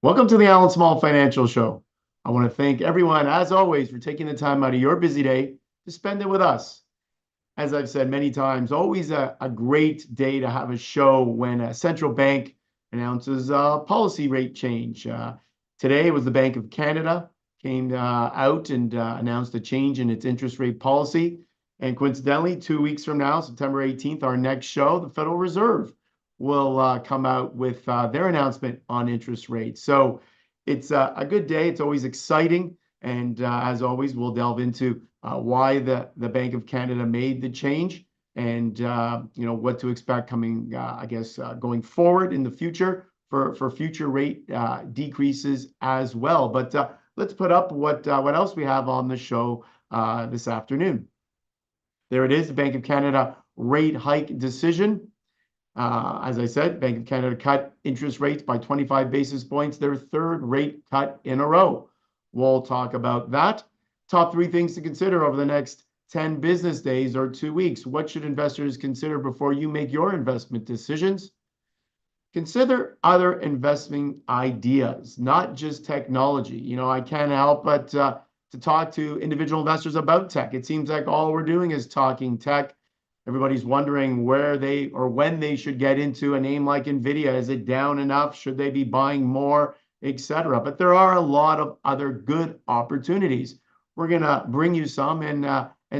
Welcome to the Allan Small Financial Show. I want to thank everyone, as always, for taking the time out of your busy day to spend it with us. As I've said many times, always a great day to have a show when a central bank announces a policy rate change. Today was the Bank of Canada came out and announced a change in its interest rate policy. And coincidentally, 2 weeks from now, September 18th, our next show, the Federal Reserve will come out with their announcement on interest rates. So it's a good day. It's always exciting. And as always, we'll delve into why the Bank of Canada made the change and what to expect coming, going forward in the future for future rate decreases as well. But let's put up what else we have on the show this afternoon. There it is, the Bank of Canada rate hike decision. As I said, Bank of Canada cut interest rates by 25 basis points, their third rate cut in a row. We'll talk about that. Top 3 things to consider over the next 10 business days or 2 weeks. What should investors consider before you make your investment decisions? Consider other investing ideas, not just technology. I can't help but to talk to individual investors about tech. It seems like all we're doing is talking tech. Everybody's wondering where they or when they should get into a name like NVIDIA. Is it down enough? Should they be buying more, etc.? But there are a lot of other good opportunities. We're going to bring you some and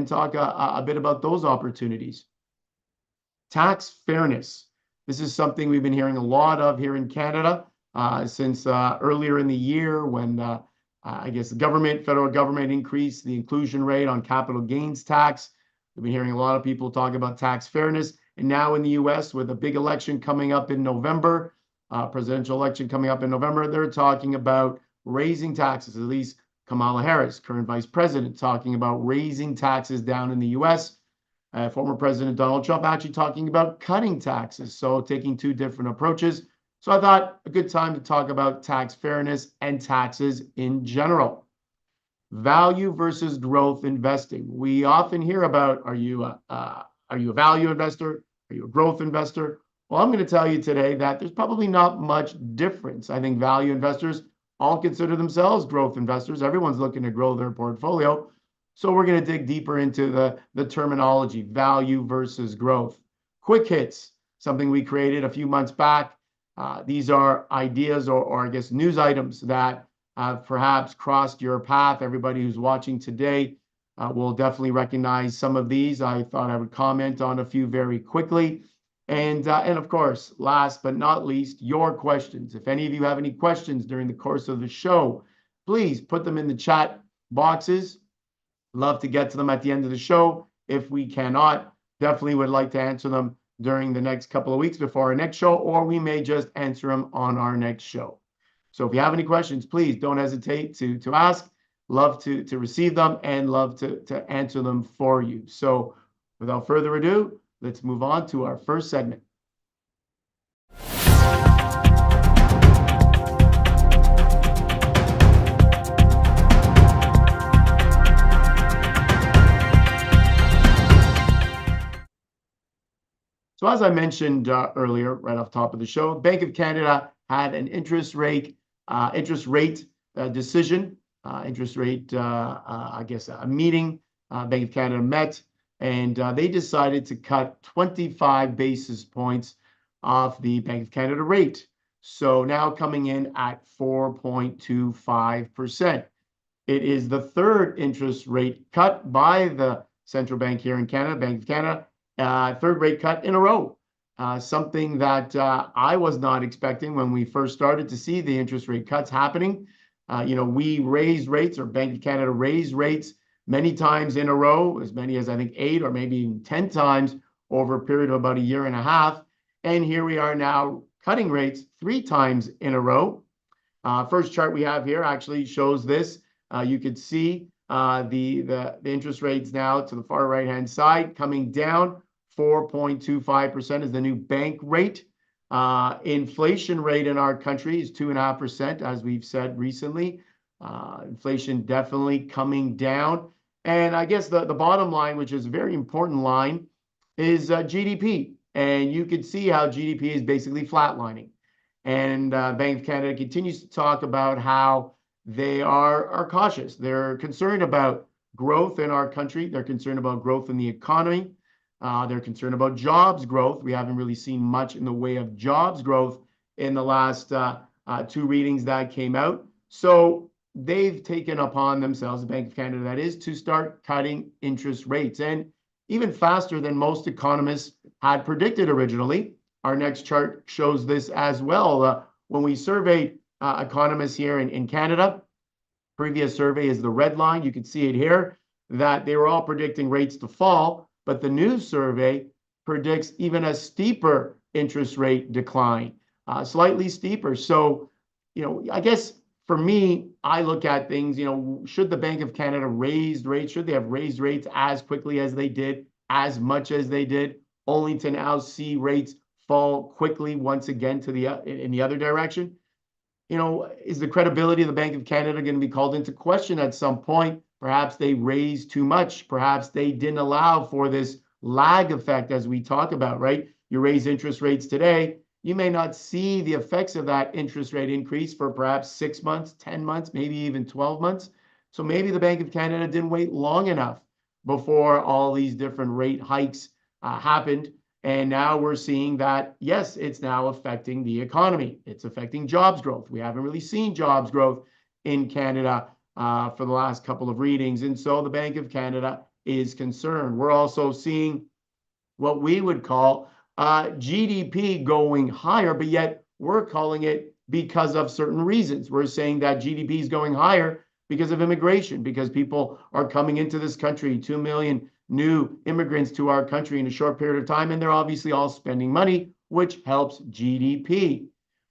talk a bit about those opportunities. Tax fairness. This is something we've been hearing a lot of here in Canada since earlier in the year when the federal government increased the inclusion rate on capital gains tax. We've been hearing a lot of people talk about tax fairness. And now in the U.S., with a big election coming up in November, presidential election coming up in November, they're talking about raising taxes. At least Kamala Harris, current vice president, talking about raising taxes down in the U.S. Former President Donald Trump actually talking about cutting taxes. So taking 2 different approaches. So I thought a good time to talk about tax fairness and taxes in general. Value versus growth investing. We often hear about, are you a value investor? Are you a growth investor? Well, I'm going to tell you today that there's probably not much difference. I think value investors all consider themselves growth investors. Everyone's looking to grow their portfolio. So we're going to dig deeper into the terminology, value versus growth. Quick hits, something we created a few months back. These are ideas or news items that have perhaps crossed your path. Everybody who's watching today will definitely recognize some of these. I thought I would comment on a few very quickly. And of course, last but not least, your questions. If any of you have any questions during the course of the show, please put them in the chat boxes. Love to get to them at the end of the show. If we cannot, definitely would like to answer them during the next couple of weeks before our next show, or we may just answer them on our next show. So if you have any questions, please don't hesitate to ask. Love to receive them and love to answer them for you. So without further ado, let's move on to our first segment. So as I mentioned earlier, right off the top of the show, Bank of Canada had an interest rate decision, a meeting. Bank of Canada met, and they decided to cut 25 basis points off the Bank of Canada rate. So now coming in at 4.25%. It is the third interest rate cut by the central bank here in Canada, Bank of Canada, third rate cut in a row. Something that I was not expecting when we first started to see the interest rate cuts happening. We raised rates, or Bank of Canada raised rates many times in a row, as many as I think 8 or maybe even 10 times over a period of about a year and a half. And here we are now cutting rates 3 times in a row. First chart we have here actually shows this. You could see the interest rates now to the far right-hand side coming down. 4.25% is the new bank rate. Inflation rate in our country is 2.5%, as we've said recently. Inflation definitely coming down. And I guess the bottom line, which is a very important line, is GDP. And you can see how GDP is basically flatlining. And Bank of Canada continues to talk about how they are cautious. They're concerned about growth in our country. They're concerned about growth in the economy. They're concerned about jobs growth. We haven't really seen much in the way of jobs growth in the last two readings that came out. So they've taken upon themselves, the Bank of Canada that is, to start cutting interest rates, and even faster than most economists had predicted originally. Our next chart shows this as well. When we surveyed economists here in Canada, previous survey is the red line. You can see it here, that they were all predicting rates to fall, but the new survey predicts even a steeper interest rate decline, slightly steeper. So, I guess for me, I look at things, should the Bank of Canada raise rates? Should they have raised rates as quickly as they did, as much as they did, only to now see rates fall quickly once again to in the other direction? Is the credibility of the Bank of Canada going to be called into question at some point? Perhaps they raised too much. Perhaps they didn't allow for this lag effect, as we talk about, right? You raise interest rates today, you may not see the effects of that interest rate increase for perhaps 6 months, 10 months, maybe even 12 months. So maybe the Bank of Canada didn't wait long enough before all these different rate hikes happened. And now we're seeing that, yes, it's now affecting the economy. It's affecting jobs growth. We haven't really seen jobs growth in Canada for the last couple of readings. And so the Bank of Canada is concerned. We're also seeing what we would call GDP going higher, but yet we're calling it because of certain reasons. We're saying that GDP is going higher because of immigration, because people are coming into this country, 2 million new immigrants to our country in a short period of time, and they're obviously all spending money, which helps GDP.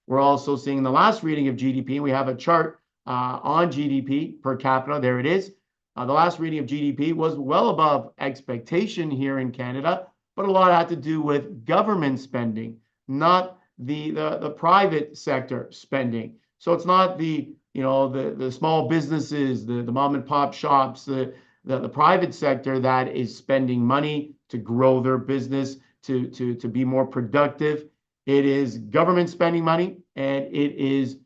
We're also seeing in the last reading of GDP, we have a chart on GDP per capita. There it is. The last reading of GDP was well above expectation here in Canada, but a lot had to do with government spending, not the private sector spending. So it's not the small businesses, the mom and pop shops, the private sector that is spending money to grow their business, to be more productive. It is government spending money, and it is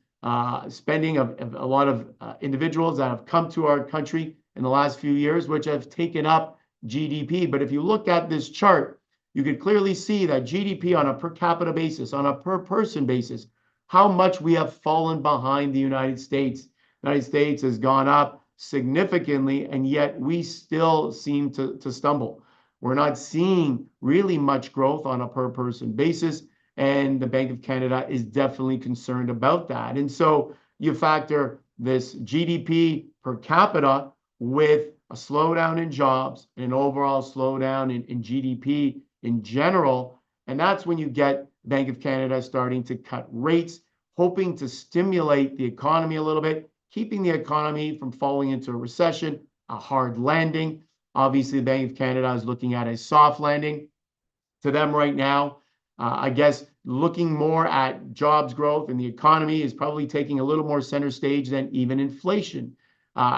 spending of a lot of individuals that have come to our country in the last few years, which have taken up GDP. But if you look at this chart, you can clearly see that GDP on a per capita basis, on a per person basis, how much we have fallen behind the United States. The United States has gone up significantly, and yet we still seem to stumble. We're not seeing really much growth on a per person basis, and the Bank of Canada is definitely concerned about that. And so you factor this GDP per capita with a slowdown in jobs, an overall slowdown in GDP in general, and that's when you get Bank of Canada starting to cut rates, hoping to stimulate the economy a little bit, keeping the economy from falling into a recession, a hard landing. Obviously, the Bank of Canada is looking at a soft landing. To them right now, I guess looking more at jobs growth and the economy is probably taking a little more center stage than even inflation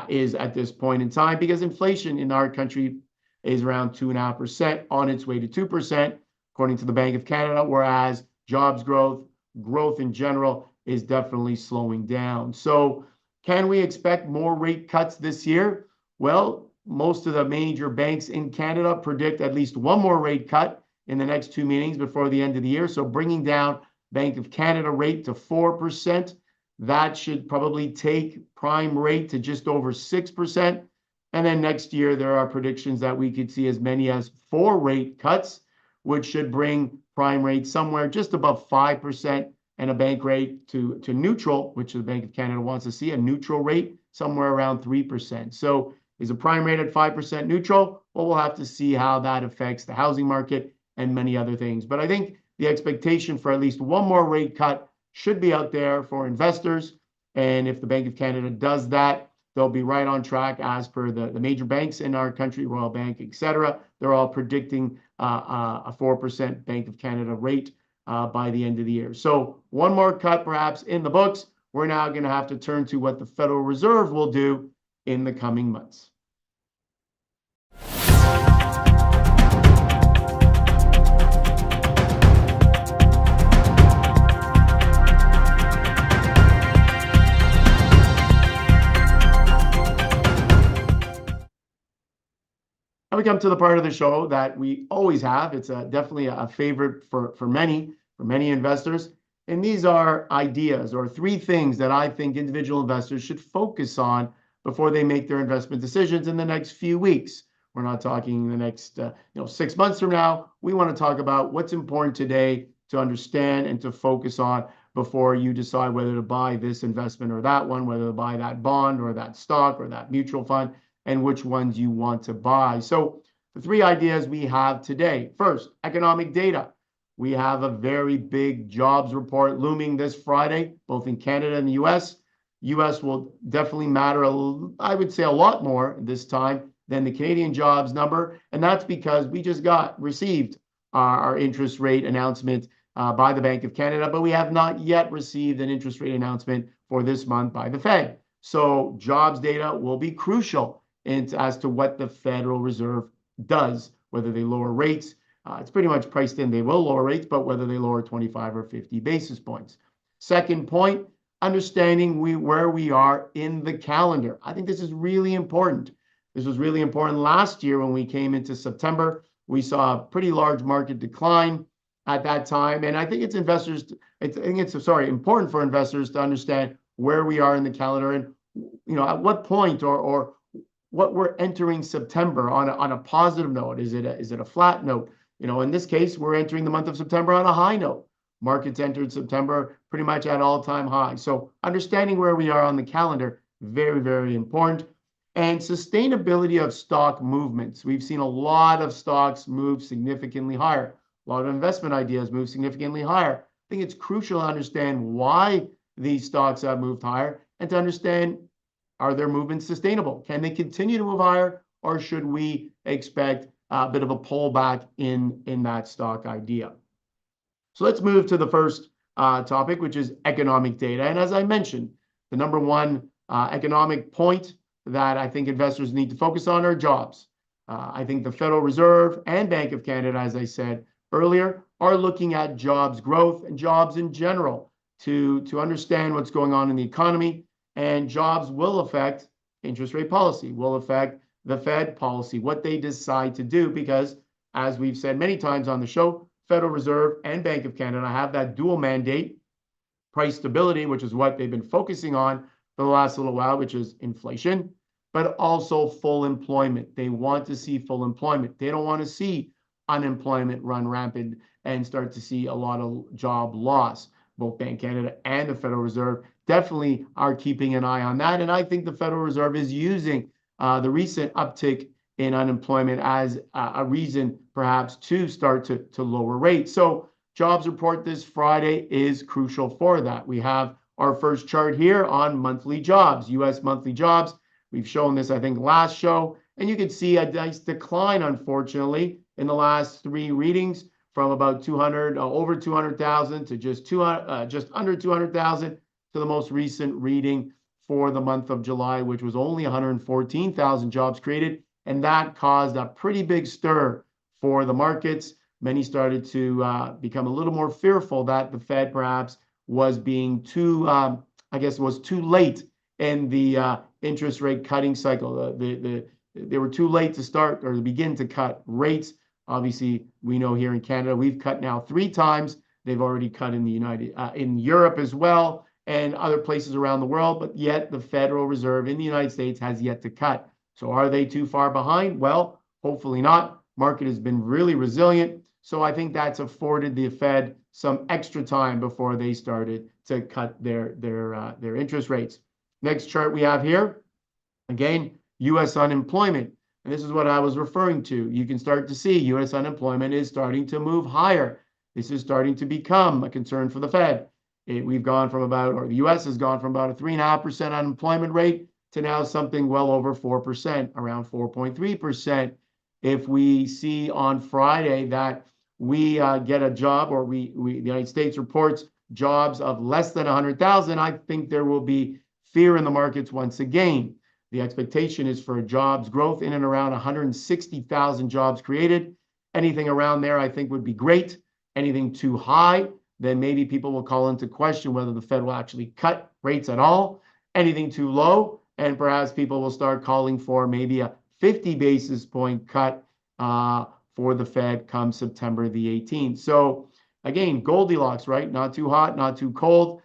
is at this point in time, because inflation in our country is around 2.5%, on its way to 2%, according to the Bank of Canada, whereas jobs growth in general is definitely slowing down. So can we expect more rate cuts this year? Well, most of the major banks in Canada predict at least one more rate cut in the next two meetings before the end of the year. So bringing down Bank of Canada rate to 4%, that should probably take prime rate to just over 6%. And then next year, there are predictions that we could see as many as 4 rate cuts, which should bring prime rate somewhere just above 5%, and a bank rate to neutral, which the Bank of Canada wants to see, a neutral rate somewhere around 3%. So is a prime rate at 5% neutral? Well, we'll have to see how that affects the housing market and many other things. But I think the expectation for at least one more rate cut should be out there for investors. And if the Bank of Canada does that, they'll be right on track as per the major banks in our country, Royal Bank, et cetera. They're all predicting a 4% Bank of Canada rate by the end of the year. So one more cut perhaps in the books. We're now going to have to turn to what the Federal Reserve will do in the coming months. we come to the part of the show that we always have. It's definitely a favorite for many investors. And these are ideas or three things that I think individual investors should focus on before they make their investment decisions in the next few weeks. We're not talking the next 6 months from now. We want to talk about what's important today to understand and to focus on before you decide whether to buy this investment or that one, whether to buy that bond or that stock or that mutual fund, and which ones you want to buy. So the three ideas we have today. First, economic data. We have a very big jobs report looming this Friday, both in Canada and the US. US will definitely matter, I would say, a lot more this time than the Canadian jobs number. And that's because we just received our interest rate announcement by the Bank of Canada, but we have not yet received an interest rate announcement for this month by the Fed. So jobs data will be crucial as to what the Federal Reserve does, whether they lower rates. It's pretty much priced in they will lower rates, but whether they lower 25 or 50 basis points. Second point, understanding where we are in the calendar. I think this is really important. This was really important last year when we came into September. We saw a pretty large market decline at that time. And I think it's important for investors to understand where we are in the calendar and at what point or what we're entering September on a positive note. Is it a flat note? In this case, we're entering the month of September on a high note. Markets entered September pretty much at all-time high. So understanding where we are on the calendar, very, very important. And sustainability of stock movements. We've seen a lot of stocks move significantly higher. A lot of investment ideas move significantly higher. I think it's crucial to understand why these stocks have moved higher and to understand, are their movements sustainable? Can they continue to move higher, or should we expect a bit of a pullback in that stock idea? So let's move to the first topic, which is economic data. And as I mentioned, the number one economic point that I think investors need to focus on are jobs. I think the Federal Reserve and Bank of Canada, as I said earlier, are looking at jobs growth and jobs in general to understand what's going on in the economy. And jobs will affect interest rate policy, will affect the Fed policy, what they decide to do, because as we've said many times on the show, Federal Reserve and Bank of Canada have that dual mandate, price stability, which is what they've been focusing on for the last little while, which is inflation, but also full employment. They want to see full employment. They don't want to see unemployment run rampant and start to see a lot of job loss. Both Bank Canada and the Federal Reserve definitely are keeping an eye on that. And I think the Federal Reserve is using the recent uptick in unemployment as a reason perhaps to start to lower rates. So jobs report this Friday is crucial for that. We have our first chart here on monthly jobs, US monthly jobs. We've shown this, I think, last show, and you can see a nice decline, unfortunately, in the last three readings from about over 200,000 to just under 200,000 to the most recent reading for the month of July, which was only 114,000 jobs created. And that caused a pretty big stir for the markets. Many started to become a little more fearful that the Fed perhaps was being was too late in the interest rate cutting cycle. They were too late to start or to begin to cut rates. Obviously, we know here in Canada, we've cut now 3 times. They've already cut in in Europe as well and other places around the world, but yet the Federal Reserve in the United States has yet to cut. So are they too far behind? Well, hopefully not. Market has been really resilient. So I think that's afforded the Fed some extra time before they started to cut their interest rates. Next chart we have here, again, U.S. unemployment. And this is what I was referring to. You can start to see U.S. unemployment is starting to move higher. This is starting to become a concern for the Fed. We've gone from the U.S. has gone from about a 3.5% unemployment rate to now something well over 4%, around 4.3%. If we see on Friday that we get a job, or the United States reports jobs of less than 100,000, I think there will be fear in the markets once again. The expectation is for jobs growth in and around 160,000 jobs created. Anything around there, I think, would be great. Anything too high, then maybe people will call into question whether the Fed will actually cut rates at all. Anything too low, and perhaps people will start calling for maybe a 50 basis point cut for the Fed come September the 18th. So again, Goldilocks, right? Not too hot, not too cold.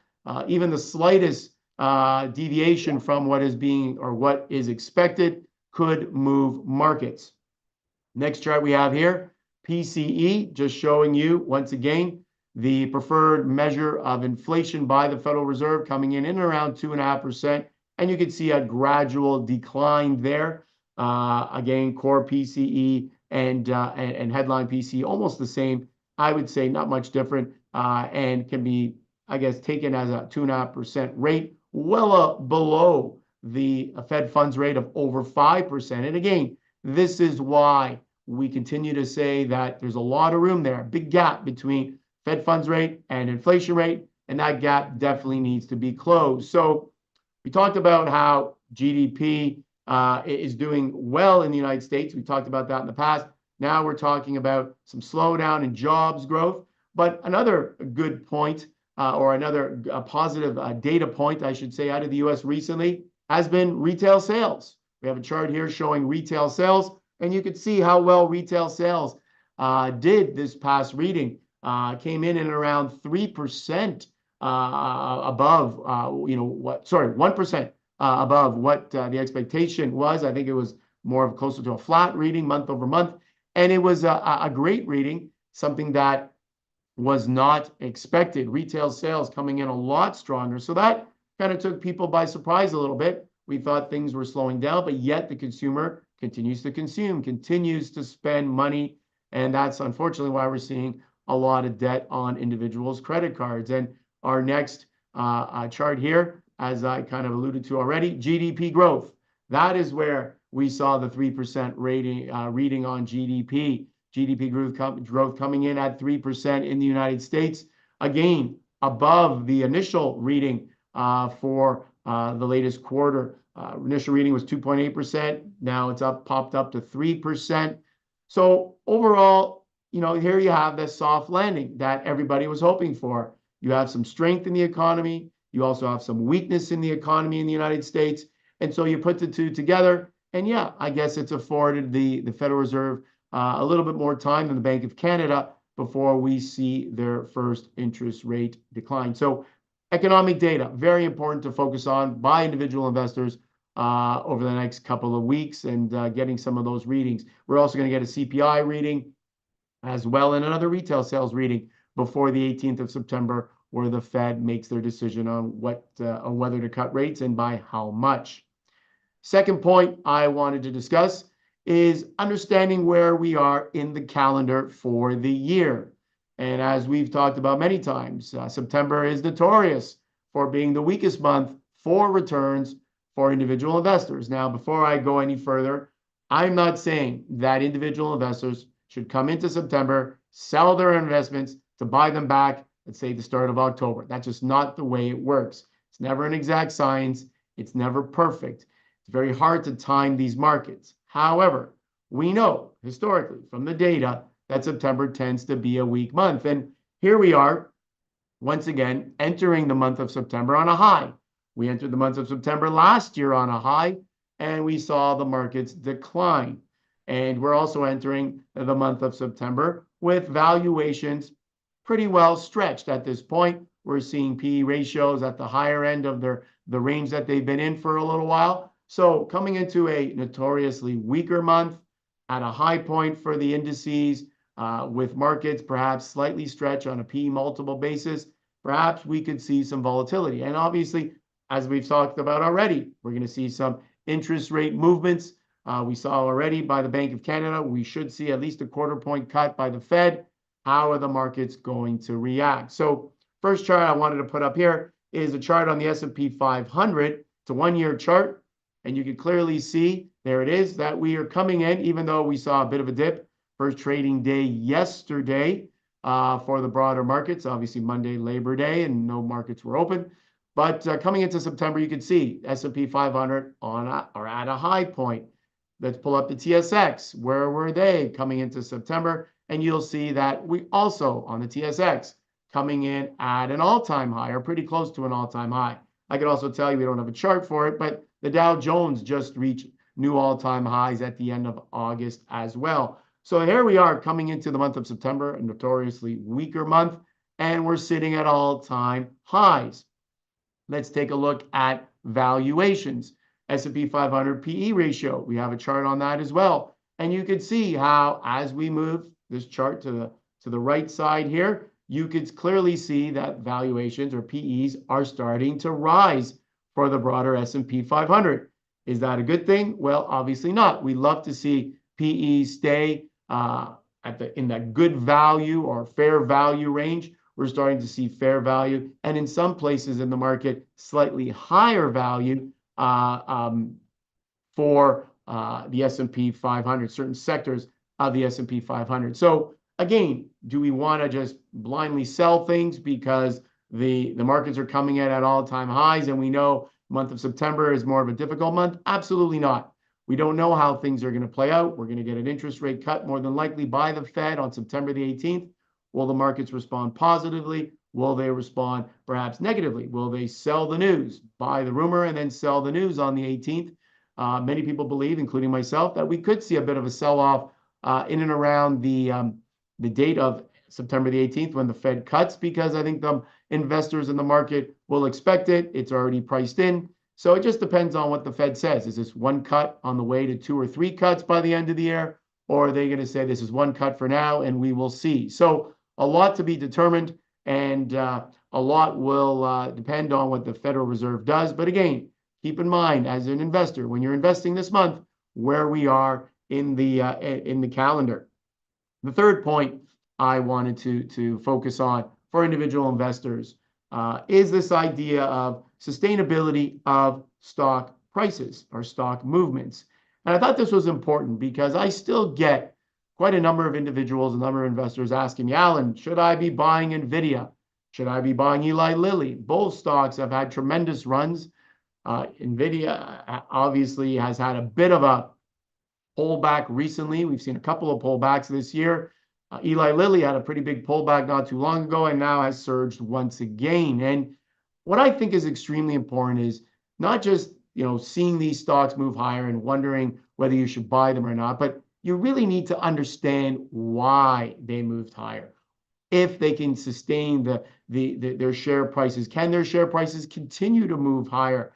Even the slightest deviation from what is being or what is expected could move markets. Next chart we have here, PCE, just showing you once again the preferred measure of inflation by the Federal Reserve coming in around 2.5%. And you can see a gradual decline there. Again, core PCE and headline PCE almost the same. I would say not much different, and can be, I guess, taken as a 2.5% rate, well below the Fed funds rate of over 5%. And again, this is why we continue to say that there's a lot of room there, a big gap between Fed funds rate and inflation rate, and that gap definitely needs to be closed. So we talked about how GDP is doing well in the United States. We talked about that in the past. Now we're talking about some slowdown in jobs growth. But another good point, or another positive data point, I should say, out of the US recently has been retail sales. We have a chart here showing retail sales, and you can see how well retail sales did this past reading. Came in at around 3% above, 1% above what the expectation was. I think it was more of closer to a flat reading month over month. And it was a great reading, something that was not expected. Retail sales coming in a lot stronger. So that kind of took people by surprise a little bit. We thought things were slowing down, but yet the consumer continues to consume, continues to spend money. And that's unfortunately why we're seeing a lot of debt on individuals' credit cards. And our next chart here, as I kind of alluded to already, GDP growth. That is where we saw the 3% reading on GDP. GDP growth coming in at 3% in the United States. Again, above the initial reading for the latest quarter. Initial reading was 2.8%. Now it's popped up to 3%. So overall, here you have this soft landing that everybody was hoping for. You have some strength in the economy. You also have some weakness in the economy in the United States. And so you put the two together. And yeah, I guess it's afforded the Federal Reserve a little bit more time than the Bank of Canada before we see their first interest rate decline. So economic data, very important to focus on by individual investors over the next couple of weeks and getting some of those readings. We're also going to get a CPI reading as well and another retail sales reading before the 18th of September, where the Fed makes their decision on whether to cut rates and by how much. Second point I wanted to discuss is understanding where we are in the calendar for the year. And as we've talked about many times, September is notorious for being the weakest month for returns for individual investors. Now, before I go any further, I'm not saying that individual investors should come into September, sell their investments to buy them back at, say, the start of October. That's just not the way it works. It's never an exact science. It's never perfect. It's very hard to time these markets. However, we know historically from the data that September tends to be a weak month. And here we are, once again, entering the month of September on a high. We entered the month of September last year on a high, and we saw the markets decline. And we're also entering the month of September with valuations pretty well stretched at this point. We're seeing PE ratios at the higher end of the range that they've been in for a little while. So coming into a notoriously weaker month at a high point for the indices, with markets perhaps slightly stretched on a PE multiple basis, perhaps we could see some volatility. And obviously, as we've talked about already, we're going to see some interest rate movements. We saw already by the Bank of Canada, we should see at least a quarter point cut by the Fed. How are the markets going to react? So first chart I wanted to put up here is a chart on the S&P 500. It's a one-year chart. And you can clearly see, there it is, that we are coming in, even though we saw a bit of a dip. First trading day yesterday for the broader markets. Obviously, Monday, Labor Day, and no markets were open. But coming into September, you can see S&P 500 are at a high point. Let's pull up the TSX. Where were they coming into September? And you'll see that we also, on the TSX, coming in at an all-time high, or pretty close to an all-time high. I could also tell you we don't have a chart for it, but the Dow Jones just reached new all-time highs at the end of August as well. So here we are coming into the month of September, a notoriously weaker month, and we're sitting at all-time highs. Let's take a look at valuations. S&P 500 PE ratio. We have a chart on that as well. And you can see how as we move this chart to the right side here, you could clearly see that valuations or PEs are starting to rise for the broader S&P 500. Is that a good thing? Well, obviously not. We love to see PEs stay in that good value or fair value range. We're starting to see fair value, and in some places in the market, slightly higher value for the S&P 500, certain sectors of the S&P 500. So again, do we want to just blindly sell things because the markets are coming in at all-time highs and we know month of September is more of a difficult month? Absolutely not. We don't know how things are going to play out. We're going to get an interest rate cut more than likely by the Fed on September the 18th. Will the markets respond positively? Will they respond perhaps negatively? Will they sell the news, buy the rumor, and then sell the news on the 18th? Many people believe, including myself, that we could see a bit of a sell-off in and around the date of September the 18th when the Fed cuts, because I think the investors in the market will expect it. It's already priced in. So it just depends on what the Fed says. Is this one cut on the way to 2 or 3 cuts by the end of the year? Or are they going to say this is one cut for now and we will see? So a lot to be determined, and a lot will depend on what the Federal Reserve does. But again, keep in mind as an investor, when you're investing this month, where we are in the calendar. The third point I wanted to focus on for individual investors is this idea of sustainability of stock prices or stock movements. And I thought this was important because I still get quite a number of individuals, a number of investors asking me, Allan, should I be buying NVIDIA? Should I be buying Eli Lilly? Both stocks have had tremendous runs. NVIDIA obviously has had a bit of a pullback recently. We've seen a couple of pullbacks this year. Eli Lilly had a pretty big pullback not too long ago and now has surged once again. And what I think is extremely important is not just seeing these stocks move higher and wondering whether you should buy them or not, but you really need to understand why they moved higher. If they can sustain their share prices, can their share prices continue to move higher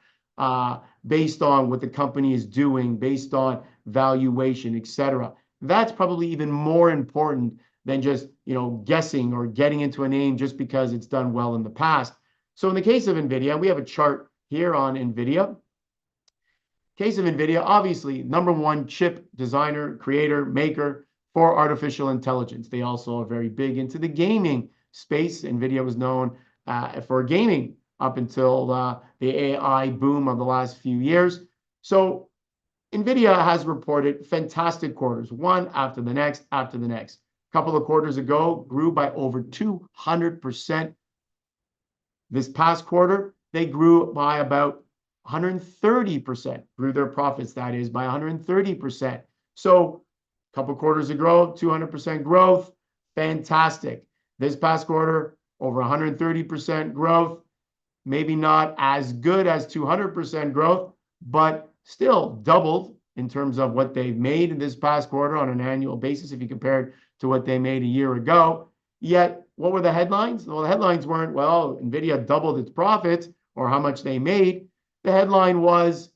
based on what the company is doing, based on valuation, etc. That's probably even more important than just guessing or getting into a name just because it's done well in the past. So in the case of NVIDIA, we have a chart here on NVIDIA. Case of NVIDIA, obviously, #1 chip designer, creator, maker for artificial intelligence. They also are very big into the gaming space. NVIDIA was known for gaming up until the AI boom of the last few years. So NVIDIA has reported fantastic quarters, one after the next, after the next. A couple of quarters ago, grew by over 200%. This past quarter, they grew by about 130%, grew their profits, that is, by 130%. So a couple quarters ago, 200% growth, fantastic. This past quarter, over 130% growth, maybe not as good as 200% growth, but still doubled in terms of what they've made in this past quarter on an annual basis if you compare it to what they made a year ago. Yet, what were the headlines? Well, the headlines weren't, well, NVIDIA doubled its profits or how much they made. The headline was,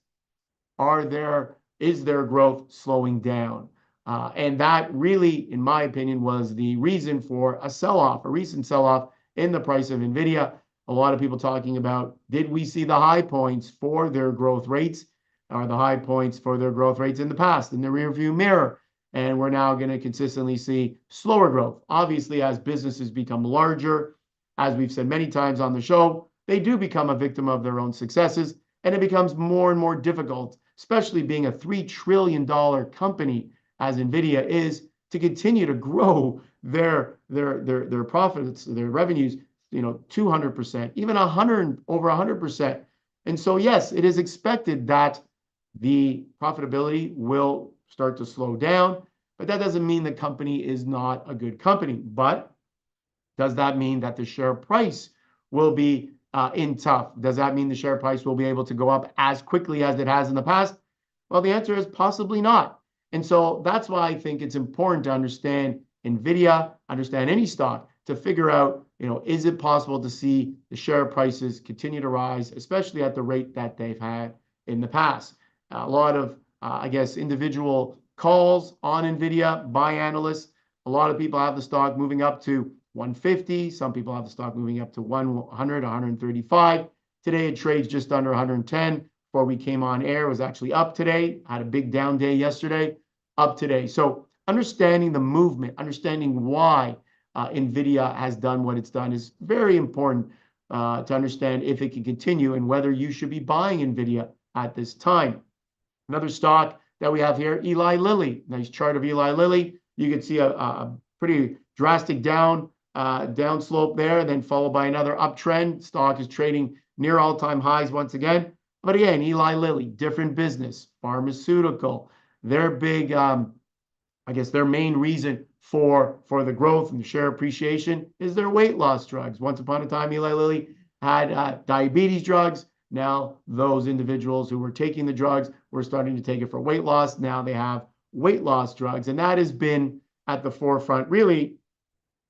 is their growth slowing down? And that really, in my opinion, was the reason for a sell-off, a recent sell-off in the price of NVIDIA. A lot of people talking about, did we see the high points for their growth rates, or the high points for their growth rates in the past, in the rearview mirror? And we're now going to consistently see slower growth. Obviously, as businesses become larger, as we've said many times on the show, they do become a victim of their own successes, and it becomes more and more difficult, especially being a $3 trillion company, as NVIDIA is, to continue to grow their profits, their revenues, 200%, even over 100%. And so, yes, it is expected that the profitability will start to slow down, but that doesn't mean the company is not a good company. But does that mean that the share price will be in tough? Does that mean the share price will be able to go up as quickly as it has in the past? Well, the answer is possibly not. And so that's why I think it's important to understand NVIDIA, understand any stock, to figure out, is it possible to see the share prices continue to rise, especially at the rate that they've had in the past. A lot of, I guess, individual calls on NVIDIA by analysts. A lot of people have the stock moving up to 150. Some people have the stock moving up to 100, 135. Today it trades just under 110. Before we came on air, it was actually up today. Had a big down day yesterday, up today. So understanding the movement, understanding why NVIDIA has done what it's done is very important to understand if it can continue and whether you should be buying NVIDIA at this time. Another stock that we have here, Eli Lilly. Nice chart of Eli Lilly. You can see a pretty drastic down slope there, and then followed by another uptrend. Stock is trading near all-time highs once again. But again, Eli Lilly, different business, pharmaceutical. Their big, I guess their main reason for the growth and the share appreciation is their weight loss drugs. Once upon a time, Eli Lilly had diabetes drugs. Now those individuals who were taking the drugs were starting to take it for weight loss. Now they have weight loss drugs, and that has been at the forefront really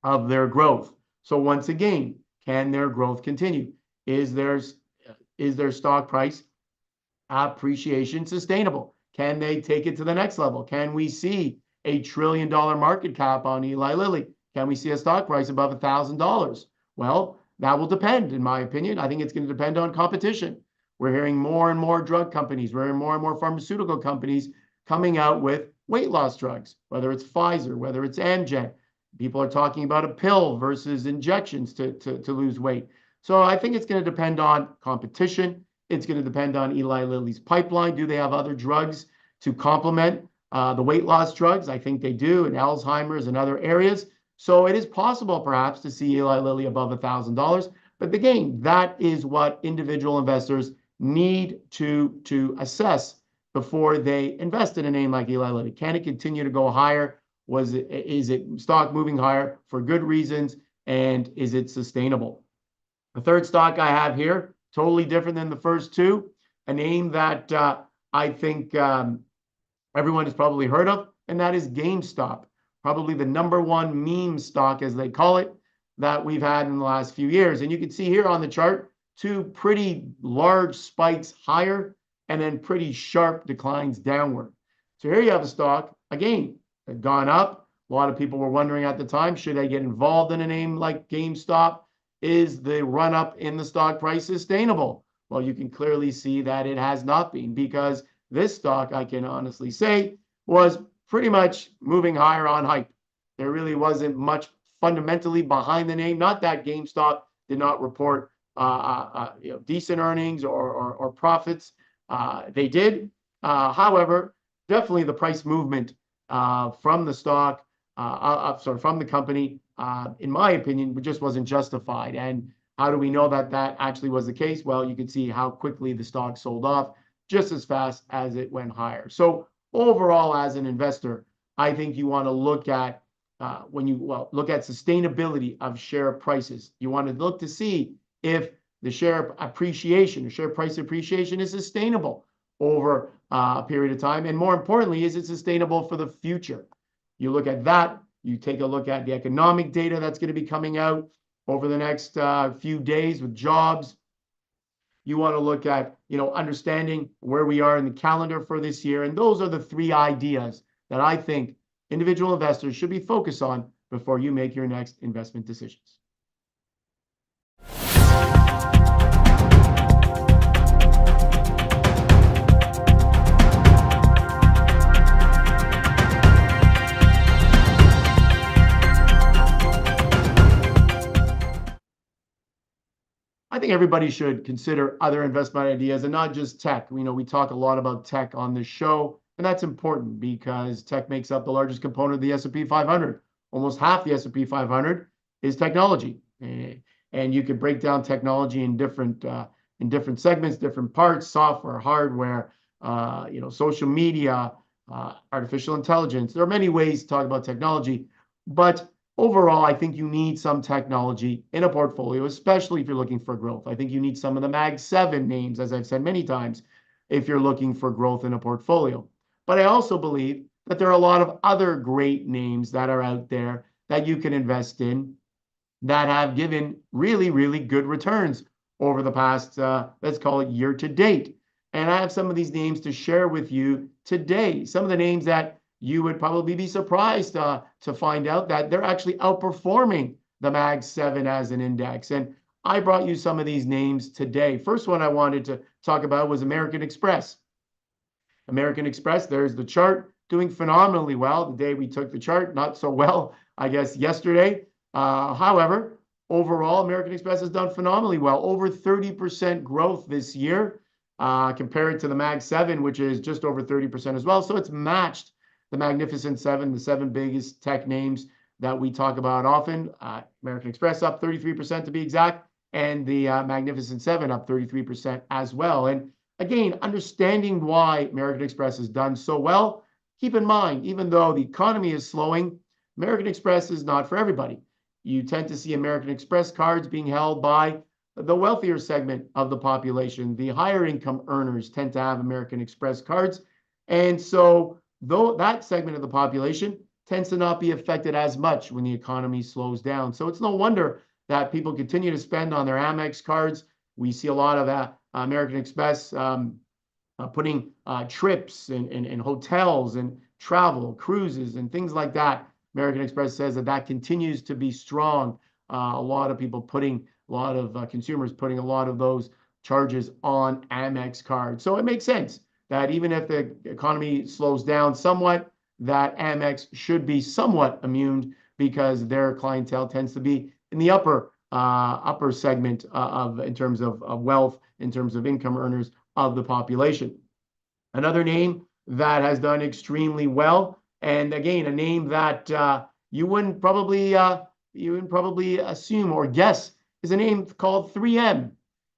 of their growth. So once again, can their growth continue? Is their stock price appreciation sustainable? Can they take it to the next level? Can we see a $1 trillion market cap on Eli Lilly? Can we see a stock price above $1,000? Well, that will depend, in my opinion. I think it's going to depend on competition. We're hearing more and more drug companies, we're hearing more and more pharmaceutical companies coming out with weight loss drugs, whether it's Pfizer, whether it's Amgen. People are talking about a pill versus injections to lose weight. So I think it's going to depend on competition. It's going to depend on Eli Lilly's pipeline. Do they have other drugs to complement the weight loss drugs? I think they do, in Alzheimer's and other areas. So it is possible perhaps to see Eli Lilly above $1,000. But again, that is what individual investors need to assess before they invest in a name like Eli Lilly. Can it continue to go higher? Is it stock moving higher for good reasons? And is it sustainable? The third stock I have here, totally different than the first two, a name that I think everyone has probably heard of, and that is GameStop. Probably the #1 meme stock, as they call it, that we've had in the last few years. And you can see here on the chart, two pretty large spikes higher and then pretty sharp declines downward. So here you have a stock, again, had gone up. A lot of people were wondering at the time, should I get involved in a name like GameStop? Is the run-up in the stock price sustainable? Well, you can clearly see that it has not been, because this stock, I can honestly say, was pretty much moving higher on hype. There really wasn't much fundamentally behind the name. Not that GameStop did not report decent earnings or profits. They did. However, definitely the price movement from the stock, from the company, in my opinion, just wasn't justified. And how do we know that that actually was the case? Well, you can see how quickly the stock sold off just as fast as it went higher. So overall, as an investor, I think you want to look at look at sustainability of share prices. You want to look to see if the share appreciation, the share price appreciation is sustainable over a period of time. And more importantly, is it sustainable for the future? You look at that, you take a look at the economic data that's going to be coming out over the next few days with jobs. You want to look at, understanding where we are in the calendar for this year. And those are the three ideas that I think individual investors should be focused on before you make your next investment decisions. I think everybody should consider other investment ideas and not just tech. We talk a lot about tech on this show, and that's important because tech makes up the largest component of the S&P 500. Almost half the S&P 500 is technology. And you could break down technology in different segments, different parts: software, hardware, social media, artificial intelligence. There are many ways to talk about technology, but overall, I think you need some technology in a portfolio, especially if you're looking for growth. I think you need some of the Mag 7 names, as I've said many times, if you're looking for growth in a portfolio. But I also believe that there are a lot of other great names that are out there that you can invest in that have given really, really good returns over the past, let's call it year to date. And I have some of these names to share with you today. Some of the names that you would probably be surprised to find out that they're actually outperforming the Mag 7 as an index. And I brought you some of these names today. First one I wanted to talk about was American Express. American Express, there's the chart, doing phenomenally well. The day we took the chart, not so well, I guess, yesterday. However, overall, American Express has done phenomenally well, over 30% growth this year, compared to the Mag 7, which is just over 30% as well. So it's matched the Magnificent Seven, the seven biggest tech names that we talk about often. American Express up 33% to be exact, and the Magnificent Seven up 33% as well. And again, understanding why American Express has done so well, keep in mind, even though the economy is slowing, American Express is not for everybody. You tend to see American Express cards being held by the wealthier segment of the population. The higher income earners tend to have American Express cards. And so though that segment of the population tends to not be affected as much when the economy slows down. So it's no wonder that people continue to spend on their Amex cards. We see a lot of American Express putting trips and hotels and travel, cruises and things like that. American Express says that continues to be strong. A lot of people putting, a lot of consumers putting a lot of those charges on Amex cards. So it makes sense that even if the economy slows down somewhat, that Amex should be somewhat immune because their clientele tends to be in the upper segment in terms of wealth, in terms of income earners of the population. Another name that has done extremely well, and again, a name that you wouldn't probably assume or guess, is a name called 3M.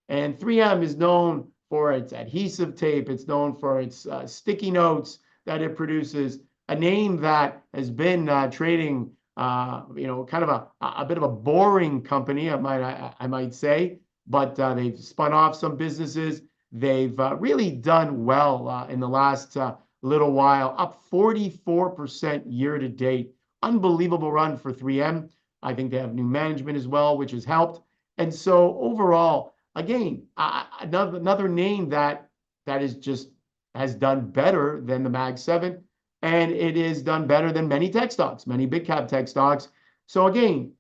And 3M is known for its adhesive tape. It's known for its sticky notes that it produces. A name that has been trading, kind of a bit of a boring company, I might say, but they've spun off some businesses. They've really done well in the last little while, up 44% year to date. Unbelievable run for 3M. I think they have new management as well, which has helped. And so overall, again, another name that has done better than the Mag 7, and it is done better than many tech stocks, many big cap tech stocks. So again,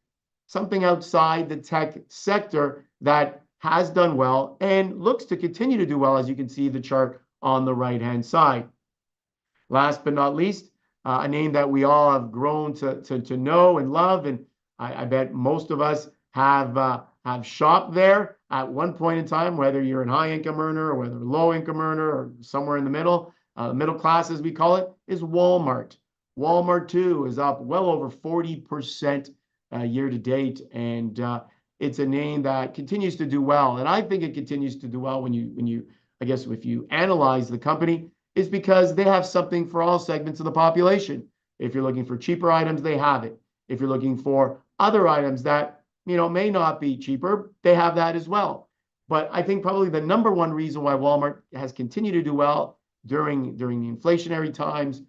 something outside the tech sector that has done well and looks to continue to do well, as you can see the chart on the right-hand side. Last but not least, a name that we all have grown to know and love, and I bet most of us have shopped there at one point in time, whether you're a high-income earner or whether low-income earner or somewhere in the middle class, as we call it, is Walmart. Walmart, too, is up well over 40% year to date, and it's a name that continues to do well. And I think it continues to do well when you, I guess, if you analyze the company, is because they have something for all segments of the population. If you're looking for cheaper items, they have it. If you're looking for other items that, may not be cheaper, they have that as well. But I think probably the number one reason why Walmart has continued to do well during the inflationary times,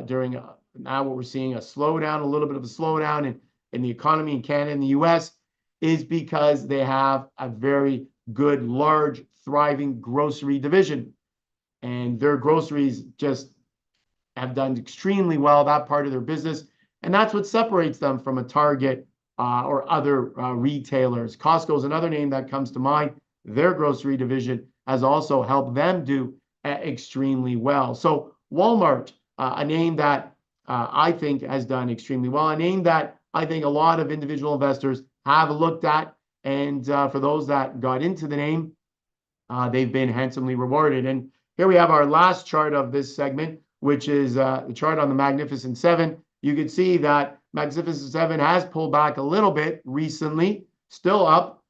during now what we're seeing a little bit of a slowdown in the economy in Canada and the US, is because they have a very good, large, thriving grocery division. And their groceries just have done extremely well, that part of their business. And that's what separates them from a Target or other retailers. Costco is another name that comes to mind. Their grocery division has also helped them do extremely well. So Walmart, a name that I think has done extremely well, a name that I think a lot of individual investors have looked at. And for those that got into the name, they've been handsomely rewarded. And here we have our last chart of this segment, which is the chart on the Magnificent Seven. You can see that Magnificent Seven has pulled back a little bit recently, still up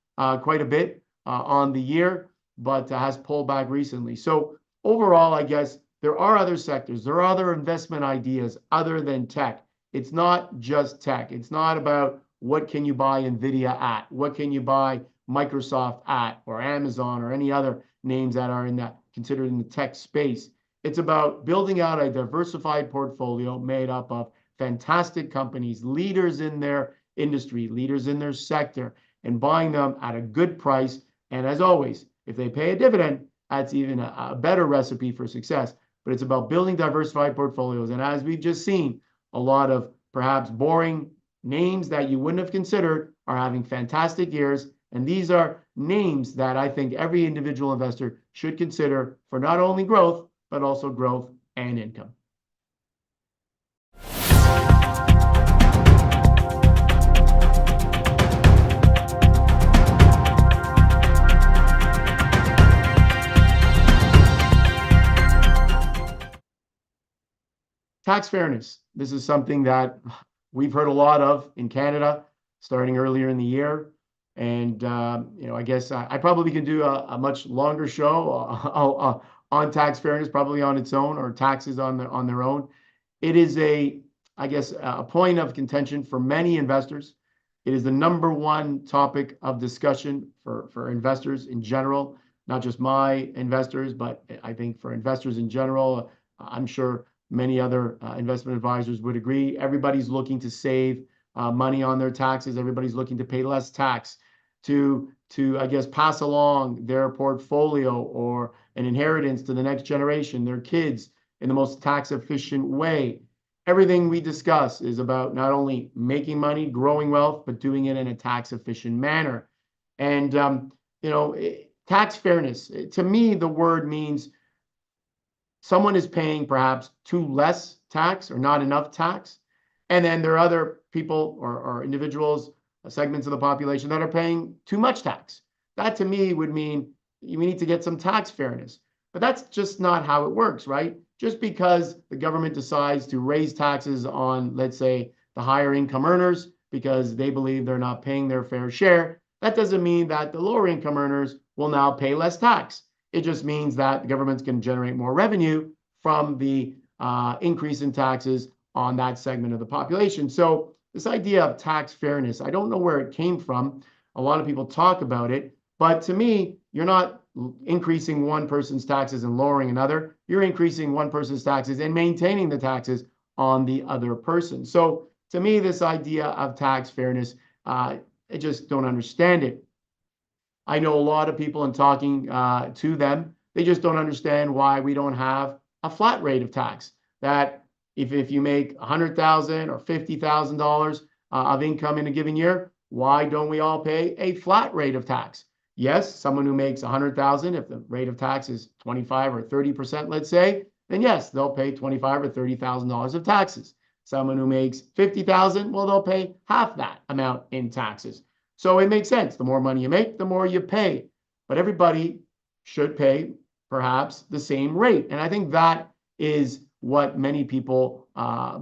quite a bit on the year, but has pulled back recently. So overall, I guess there are other sectors, there are other investment ideas other than tech. It's not just tech. It's not about what can you buy NVIDIA at, what can you buy Microsoft at, or Amazon, or any other names that are in that considered in the tech space. It's about building out a diversified portfolio made up of fantastic companies, leaders in their industry, leaders in their sector, and buying them at a good price. And as always, if they pay a dividend, that's even a better recipe for success. But it's about building diversified portfolios. And as we've just seen, a lot of perhaps boring names that you wouldn't have considered are having fantastic years. And these are names that I think every individual investor should consider for not only growth, but also growth and income. Tax fairness. This is something that we've heard a lot of in Canada starting earlier in the year. And, I guess I probably can do a much longer show on tax fairness, probably on its own, or taxes on their own. It is I guess, a point of contention for many investors. It is the number one topic of discussion for investors in general, not just my investors, but I think for investors in general. I'm sure many other investment advisors would agree. Everybody's looking to save money on their taxes. Everybody's looking to pay less tax to I guess, pass along their portfolio or an inheritance to the next generation, their kids, in the most tax efficient way. Everything we discuss is about not only making money, growing wealth, but doing it in a tax efficient manner. And, tax fairness, to me, the word means someone is paying perhaps too less tax or not enough tax. And then there are other people or individuals, segments of the population that are paying too much tax. That to me would mean we need to get some tax fairness. But that's just not how it works, right? Just because the government decides to raise taxes on, let's say, the higher income earners because they believe they're not paying their fair share, that doesn't mean that the lower income earners will now pay less tax. It just means that the government's going to generate more revenue from the increase in taxes on that segment of the population. So this idea of tax fairness, I don't know where it came from. A lot of people talk about it, but to me, you're not increasing one person's taxes and lowering another. You're increasing one person's taxes and maintaining the taxes on the other person. So to me, this idea of tax fairness, I just don't understand it. I know a lot of people in talking to them, they just don't understand why we don't have a flat rate of tax. That if you make $100,000 or $50,000 of income in a given year, why don't we all pay a flat rate of tax? Yes, someone who makes $100,000, if the rate of tax is 25 or 30%, let's say, then yes, they'll pay $25,000 or $30,000 of taxes. Someone who makes $50,000, well, they'll pay half that amount in taxes. So it makes sense. The more money you make, the more you pay. But everybody should pay perhaps the same rate. And I think that is what many people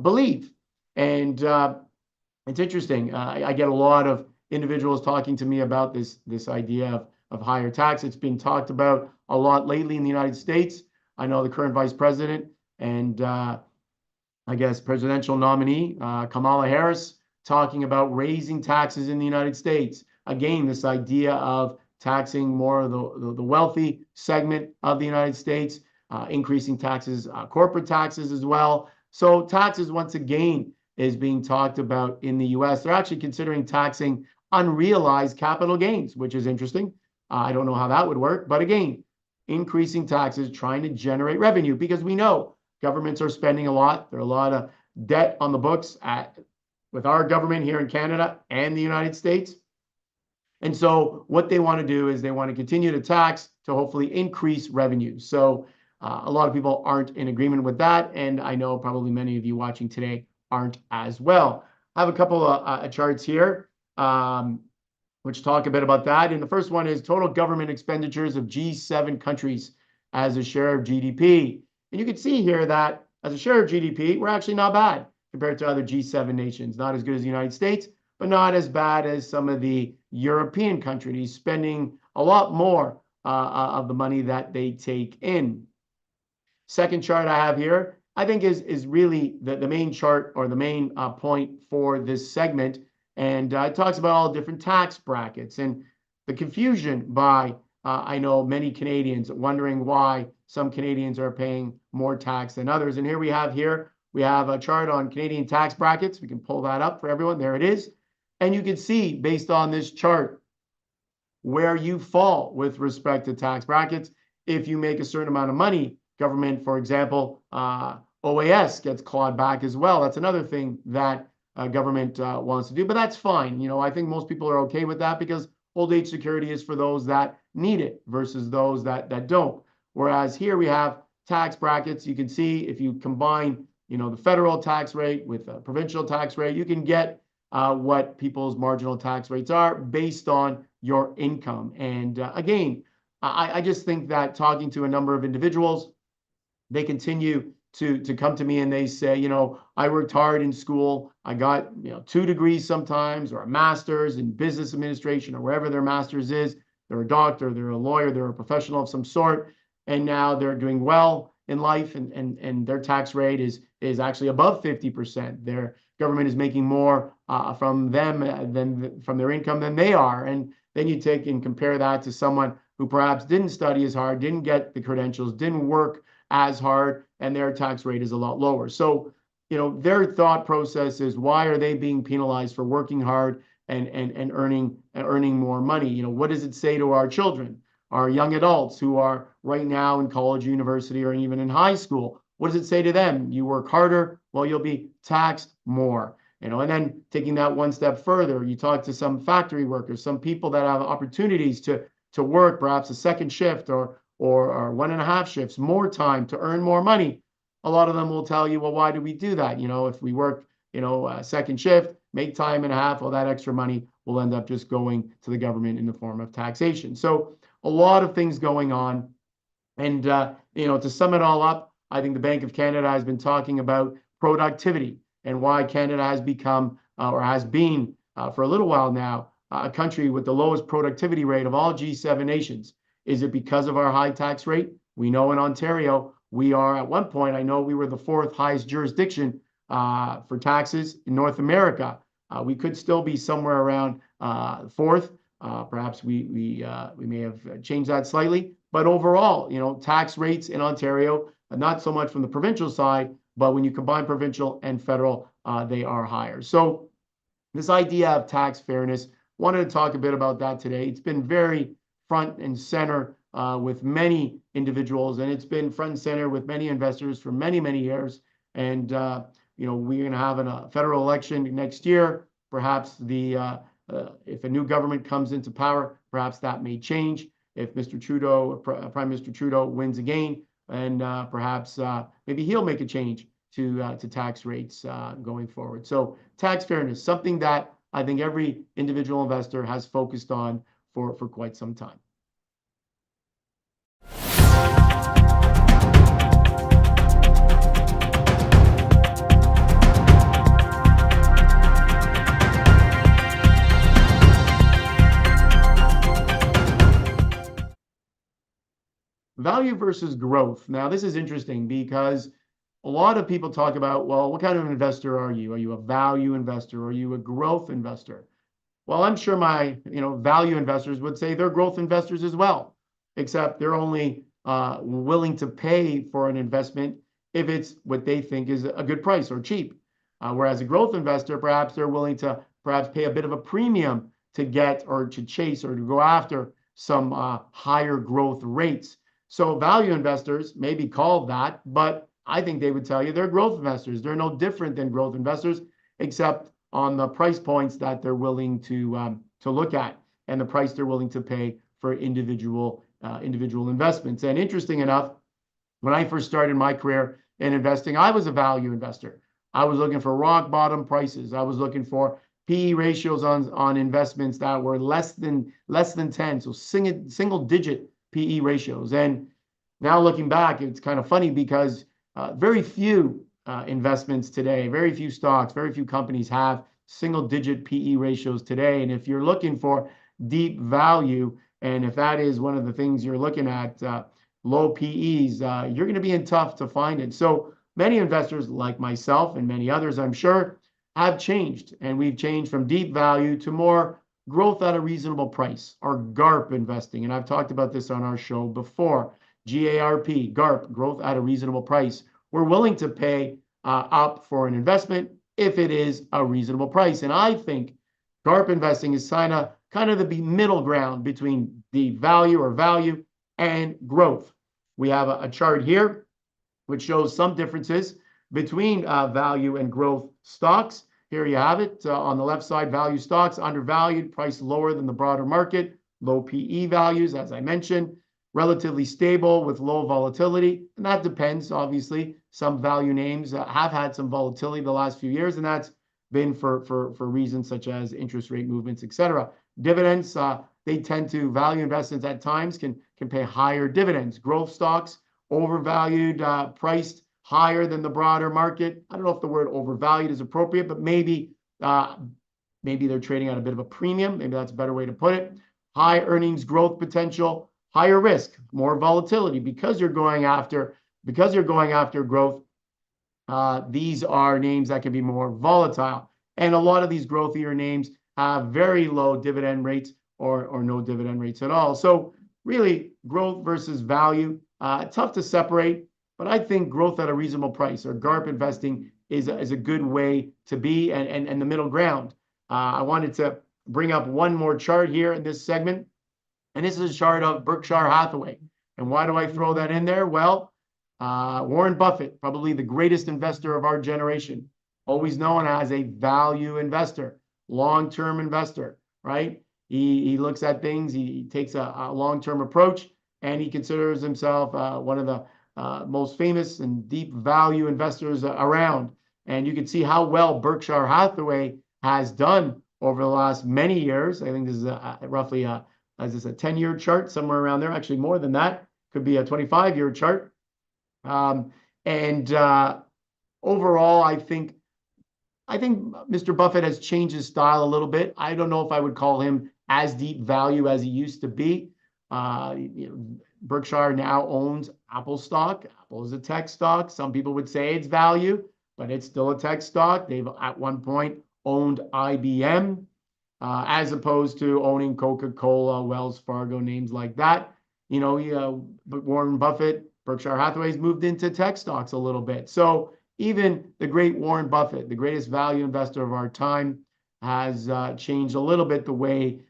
believe. And it's interesting. I get a lot of individuals talking to me about this idea of higher tax. It's been talked about a lot lately in the United States. I know the current vice president and I guess presidential nominee, Kamala Harris, talking about raising taxes in the United States. Again, this idea of taxing more of the wealthy segment of the United States, increasing taxes, corporate taxes as well. So taxes, once again, is being talked about in the US. They're actually considering taxing unrealized capital gains, which is interesting. I don't know how that would work. But again, increasing taxes, trying to generate revenue, because we know governments are spending a lot. There are a lot of debt on the books with our government here in Canada and the United States. And so what they want to do is they want to continue to tax to hopefully increase revenue. So a lot of people aren't in agreement with that. And I know probably many of you watching today aren't as well. I have a couple of charts here which talk a bit about that. And the first one is total government expenditures of G7 countries as a share of GDP. And you can see here that as a share of GDP, we're actually not bad compared to other G7 nations. Not as good as the United States, but not as bad as some of the European countries, spending a lot more of the money that they take in. Second chart I have here, I think is really the main chart or the main point for this segment. And it talks about all different tax brackets. And the confusion by I know many Canadians wondering why some Canadians are paying more tax than others. And here we have a chart on Canadian tax brackets. We can pull that up for everyone. There it is. And you can see based on this chart where you fall with respect to tax brackets. If you make a certain amount of money, government, for example, OAS gets clawed back as well. That's another thing that government wants to do, but that's fine. I think most people are okay with that because old age security is for those that need it versus those that don't. Whereas here we have tax brackets. You can see if you combine, the federal tax rate with a provincial tax rate, you can get what people's marginal tax rates are based on your income. And again, I just think that talking to a number of individuals, they continue to come to me and they say, I worked hard in school. I got, 2 degrees sometimes, or a master's in business administration, or wherever their master's is. They're a doctor, they're a lawyer, they're a professional of some sort, and now they're doing well in life, and their tax rate is actually above 50%. Their government is making more from them than from their income than they are. And then you take and compare that to someone who perhaps didn't study as hard, didn't get the credentials, didn't work as hard, and their tax rate is a lot lower. So, their thought process is, why are they being penalized for working hard and earning more money? What does it say to our children, our young adults who are right now in college, university, or even in high school? What does it say to them? You work harder, well, you'll be taxed more. And then taking that one step further, you talk to some factory workers, some people that have opportunities to work perhaps a second shift or 1.5 shifts, more time to earn more money. A lot of them will tell you, well, why do we do that? If we work, a second shift, make time and a half, all that extra money will end up just going to the government in the form of taxation. So a lot of things going on. And, to sum it all up, I think the Bank of Canada has been talking about productivity and why Canada has become, or has been for a little while now, a country with the lowest productivity rate of all G7 nations. Is it because of our high tax rate? We know in Ontario, we are at one point, I know we were the 4th highest jurisdiction for taxes in North America. We could still be somewhere around 4th. Perhaps we may have changed that slightly. But overall, tax rates in Ontario, not so much from the provincial side, but when you combine provincial and federal, they are higher. So this idea of tax fairness, wanted to talk a bit about that today. It's been very front and center with many individuals, and it's been front and center with many investors for many, many years. And we're going to have a federal election next year. Perhaps if a new government comes into power, perhaps that may change. If Mr. Trudeau, Prime Minister Trudeau, wins again, and perhaps maybe he'll make a change to tax rates going forward. So tax fairness, something that I think every individual investor has focused on for quite some time. Value versus growth. Now, this is interesting because a lot of people talk about, well, what kind of investor are you? Are you a value investor? Are you a growth investor? Well, I'm sure my value investors would say they're growth investors as well, except they're only willing to pay for an investment if it's what they think is a good price or cheap. Whereas a growth investor, perhaps they're willing to pay a bit of a premium to get or to chase or to go after some higher growth rates. So value investors may be called that, but I think they would tell you they're growth investors. They're no different than growth investors, except on the price points that they're willing to look at and the price they're willing to pay for individual investments. And interesting enough, when I first started my career in investing, I was a value investor. I was looking for rock bottom prices. I was looking for PE ratios on investments that were less than 10, so single digit PE ratios. And now looking back, it's kind of funny because very few investments today, very few stocks, very few companies have single digit PE ratios today. And if you're looking for deep value, and if that is one of the things you're looking at, low PEs, you're going to be in tough to find it. So many investors like myself and many others, I'm sure, have changed. And we've changed from deep value to more growth at a reasonable price, or GARP investing. And I've talked about this on our show before. GARP, GARP, growth at a reasonable price. We're willing to pay up for an investment if it is a reasonable price. And I think GARP investing is kind of the middle ground between the value and growth. We have a chart here which shows some differences between value and growth stocks. Here you have it. On the left side, value stocks, undervalued, priced lower than the broader market, low PE values, as I mentioned, relatively stable with low volatility. And that depends, obviously. Some value names have had some volatility the last few years, and that's been for reasons such as interest rate movements, etc. Dividends, they tend to, value investments at times can pay higher dividends. Growth stocks, overvalued, priced higher than the broader market. I don't know if the word overvalued is appropriate, but maybe they're trading at a bit of a premium. Maybe that's a better way to put it. High earnings growth potential, higher risk, more volatility because you're going after growth. These are names that can be more volatile, and a lot of these growthier names have very low dividend rates or no dividend rates at all. So really, growth versus value, tough to separate. But I think growth at a reasonable price, or GARP investing, is a good way to be, and the middle ground. I wanted to bring up one more chart here in this segment, and this is a chart of Berkshire Hathaway. And why do I throw that in there? Well, Warren Buffett, probably the greatest investor of our generation, always known as a value investor, long-term investor, right? He looks at things, he takes a long-term approach, and he considers himself one of the most famous and deep value investors around. And you can see how well Berkshire Hathaway has done over the last many years. I think this is roughly a 10-year chart, somewhere around there. Actually, more than that. Could be a 25-year chart. Overall, I think Mr. Buffett has changed his style a little bit. I don't know if I would call him as deep value as he used to be. Berkshire now owns Apple stock. Apple is a tech stock. Some people would say it's value, but it's still a tech stock. They've at one point owned IBM, as opposed to owning Coca-Cola, Wells Fargo, names like that. But Warren Buffett, Berkshire Hathaway's moved into tech stocks a little bit. So even the great Warren Buffett, the greatest value investor of our time, has changed a little bit the way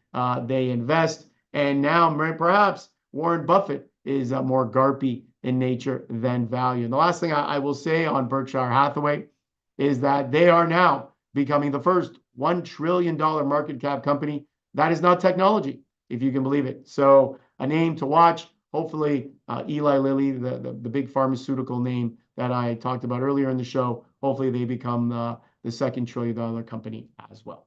they invest. And now perhaps Warren Buffett is more GARPy in nature than value. And the last thing I will say on Berkshire Hathaway is that they are now becoming the first $1 trillion market cap company that is not technology, if you can believe it. So a name to watch. Hopefully, Eli Lilly, the big pharmaceutical name that I talked about earlier in the show, hopefully they become the second $1 trillion company as well.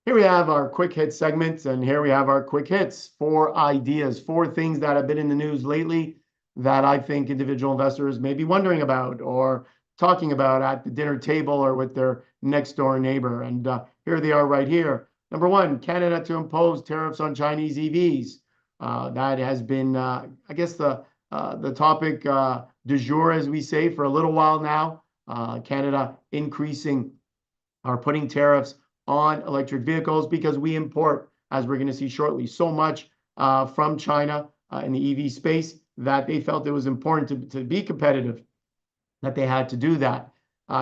Here we have our quick hit segments, and here we have our quick hits. 4 ideas, 4 things that have been in the news lately that I think individual investors may be wondering about or talking about at the dinner table or with their next door neighbor. And here they are right here. Number 1, Canada to impose tariffs on Chinese EVs. That has been, I guess, the topic du jour, as we say, for a little while now. Canada increasing or putting tariffs on electric vehicles because we import, as we're going to see shortly, so much from China in the EV space that they felt it was important to be competitive, that they had to do that.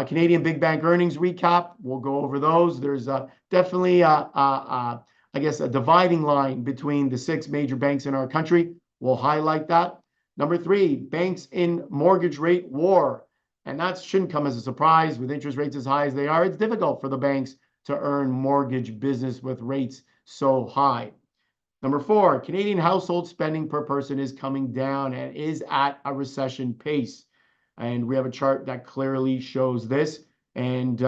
Canadian big bank earnings recap, we'll go over those. There's definitely, I guess, a dividing line between the 6 major banks in our country. We'll highlight that. Number 3, banks in mortgage rate war. And that shouldn't come as a surprise. With interest rates as high as they are, it's difficult for the banks to earn mortgage business with rates so high. Number 4, Canadian household spending per person is coming down and is at a recession pace. And we have a chart that clearly shows this. And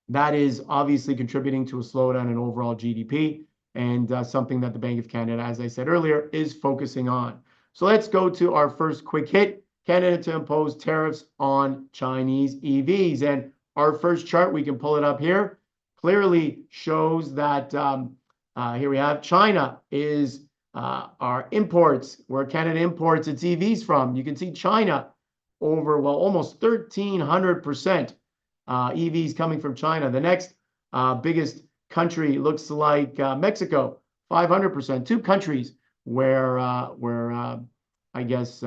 that is obviously contributing to a slowdown in overall GDP, and something that the Bank of Canada, as I said earlier, is focusing on. So let's go to our first quick hit, Canada to impose tariffs on Chinese EVs. And our first chart, we can pull it up here, clearly shows that here we have China is our imports, where Canada imports its EVs from. You can see China over, well, almost 1,300% EVs coming from China. The next biggest country looks like Mexico, 500%. Two countries where I guess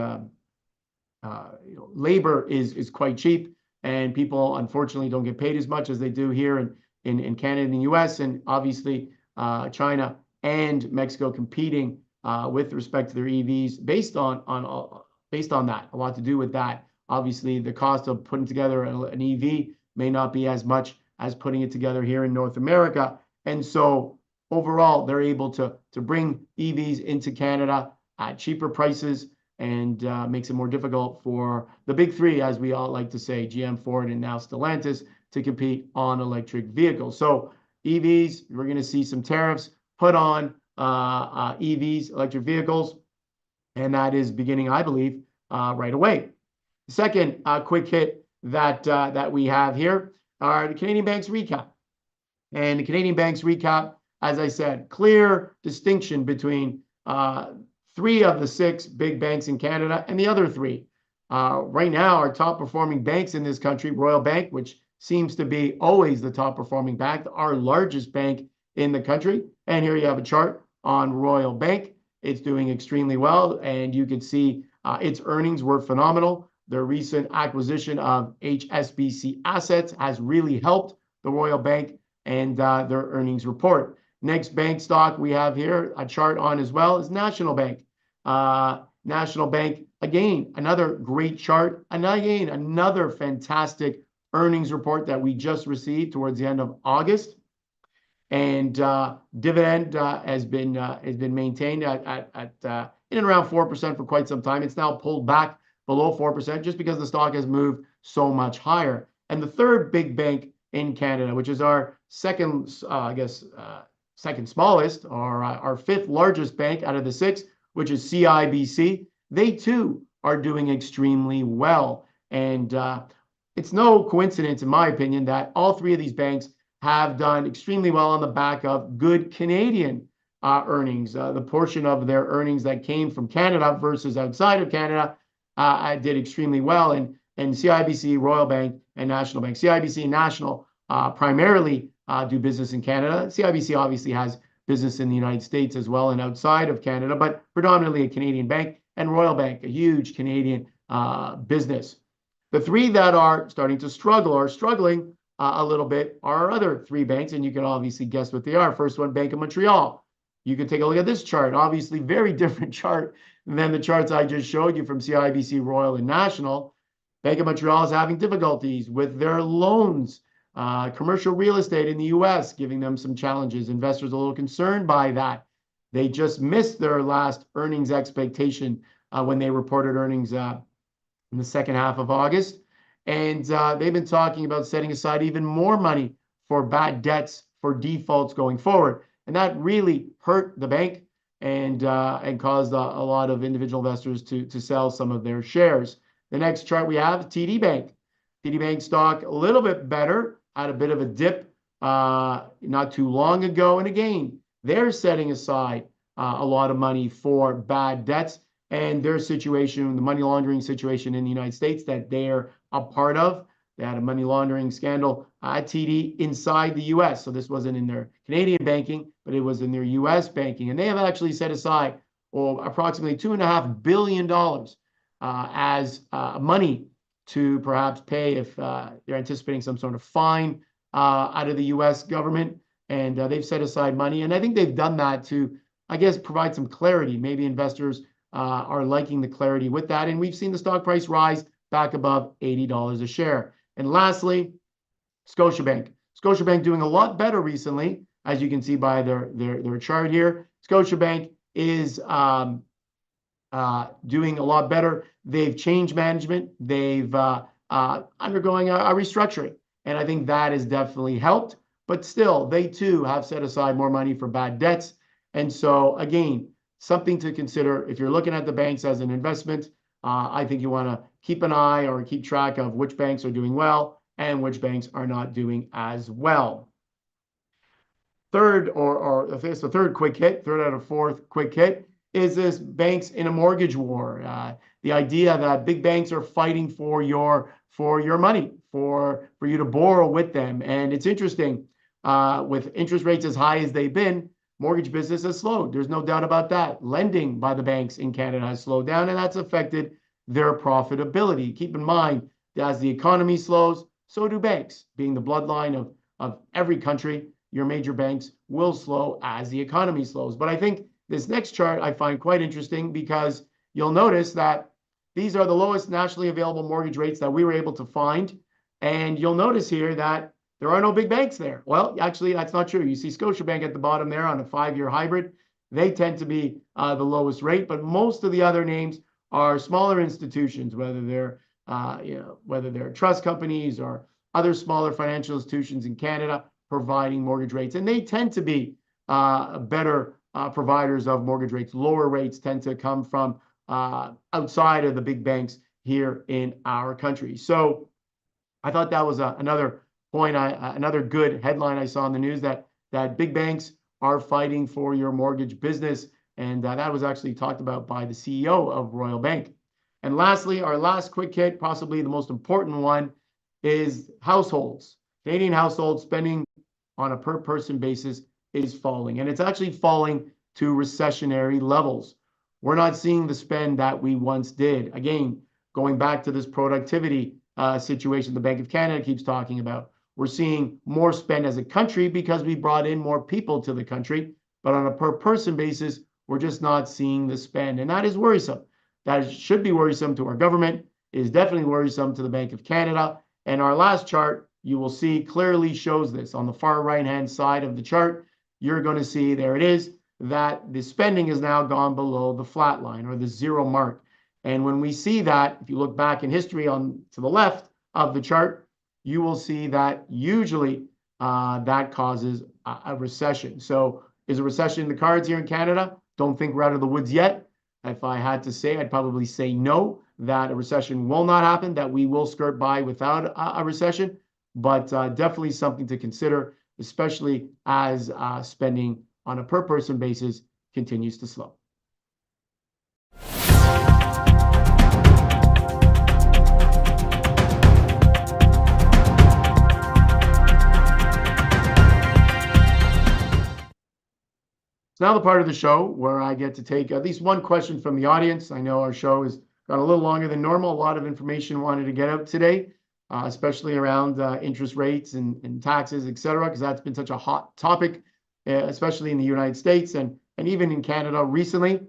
labor is quite cheap, and people unfortunately don't get paid as much as they do here in Canada and the US, and obviously China and Mexico competing with respect to their EVs based on that, a lot to do with that. Obviously, the cost of putting together an EV may not be as much as putting it together here in North America, and so overall, they're able to bring EVs into Canada at cheaper prices, and makes it more difficult for the big three, as we all like to say, GM, Ford, and now Stellantis, to compete on electric vehicles. So EVs, we're going to see some tariffs put on EVs, electric vehicles, and that is beginning, I believe, right away. The second quick hit that we have here are the Canadian Banks recap. And the Canadian Banks recap, as I said, clear distinction between 3 of the 6 big banks in Canada and the other 3. Right now, our top performing banks in this country, Royal Bank, which seems to be always the top performing bank, our largest bank in the country. And here you have a chart on Royal Bank. It's doing extremely well, and you can see its earnings were phenomenal. Their recent acquisition of HSBC assets has really helped the Royal Bank and their earnings report. Next bank stock we have here, a chart on as well, is National Bank. National Bank, again, another great chart, and again, another fantastic earnings report that we just received towards the end of August. And dividend has been maintained at in and around 4% for quite some time. It's now pulled back below 4% just because the stock has moved so much higher. And the third big bank in Canada, which is our second, second smallest, or our 5th largest bank out of the 6, which is CIBC, they too are doing extremely well. And it's no coincidence, in my opinion, that all 3 of these banks have done extremely well on the back of good Canadian earnings. The portion of their earnings that came from Canada versus outside of Canada did extremely well. And CIBC, Royal Bank, and National Bank. CIBC and National primarily do business in Canada. CIBC obviously has business in the United States as well and outside of Canada, but predominantly a Canadian bank. And Royal Bank, a huge Canadian business. The 3 that are starting to struggle or struggling a little bit are our other 3 banks, and you can obviously guess what they are. First one, Bank of Montreal. You can take a look at this chart. Obviously, very different chart than the charts I just showed you from CIBC, Royal, and National. Bank of Montreal is having difficulties with their loans. Commercial real estate in the US giving them some challenges. Investors a little concerned by that. They just missed their last earnings expectation when they reported earnings in the second half of August. And they've been talking about setting aside even more money for bad debts, for defaults going forward. And that really hurt the bank and caused a lot of individual investors to sell some of their shares. The next chart we have, TD Bank. TD Bank stock a little bit better, had a bit of a dip not too long ago. And again, they're setting aside a lot of money for bad debts, and their situation, the money laundering situation in the United States that they're a part of. They had a money laundering scandal at TD inside the US. So this wasn't in their Canadian banking, but it was in their US banking. And they have actually set aside approximately $2.5 billion as money to perhaps pay if they're anticipating some sort of fine out of the US government. And they've set aside money. And I think they've done that to, I guess, provide some clarity. Maybe investors are liking the clarity with that. And we've seen the stock price rise back above $80 a share. And lastly, Scotiabank. Scotiabank doing a lot better recently, as you can see by their chart here. Scotiabank is doing a lot better. They've changed management. They've undergoing a restructuring. And I think that has definitely helped. But still, they too have set aside more money for bad debts. And so, again, something to consider if you're looking at the banks as an investment. I think you want to keep an eye or keep track of which banks are doing well and which banks are not doing as well. third, or I think it's the third quick hit, third out of fourth quick hit, is this banks in a mortgage war. The idea that big banks are fighting for your money, for you to borrow with them. And it's interesting, with interest rates as high as they've been, mortgage business has slowed. There's no doubt about that. Lending by the banks in Canada has slowed down, and that's affected their profitability. Keep in mind, as the economy slows, so do banks. Being the bloodline of every country, your major banks will slow as the economy slows. But I think this next chart I find quite interesting, because you'll notice that these are the lowest nationally available mortgage rates that we were able to find. And you'll notice here that there are no big banks there. Well, actually, that's not true. You see Scotiabank at the bottom there on a 5-year hybrid. They tend to be the lowest rate, but most of the other names are smaller institutions, whether they're trust companies or other smaller financial institutions in Canada providing mortgage rates. And they tend to be better providers of mortgage rates. Lower rates tend to come from outside of the big banks here in our country. So I thought that was another point, another good headline I saw in the news, that big banks are fighting for your mortgage business. And that was actually talked about by the CEO of Royal Bank. And lastly, our last quick hit, possibly the most important one, is households. Canadian household spending on a per person basis is falling, and it's actually falling to recessionary levels. We're not seeing the spend that we once did. Again, going back to this productivity situation the Bank of Canada keeps talking about, we're seeing more spend as a country because we brought in more people to the country, but on a per person basis, we're just not seeing the spend, and that is worrisome. That should be worrisome to our government. It is definitely worrisome to the Bank of Canada. And our last chart, you will see, clearly shows this. On the far right-hand side of the chart, you're going to see, there it is, that the spending has now gone below the flat line, or the zero mark. And when we see that, if you look back in history on to the left of the chart, you will see that usually that causes a recession. So is a recession in the cards here in Canada? Don't think we're out of the woods yet. If I had to say, I'd probably say no, that a recession will not happen, that we will skirt by without a recession, but definitely something to consider, especially as spending on a per person basis continues to slow. It's now the part of the show where I get to take at least one question from the audience. I know our show has got a little longer than normal. A lot of information wanted to get out today, especially around interest rates and taxes, et cetera, because that's been such a hot topic, especially in the United States and even in Canada recently.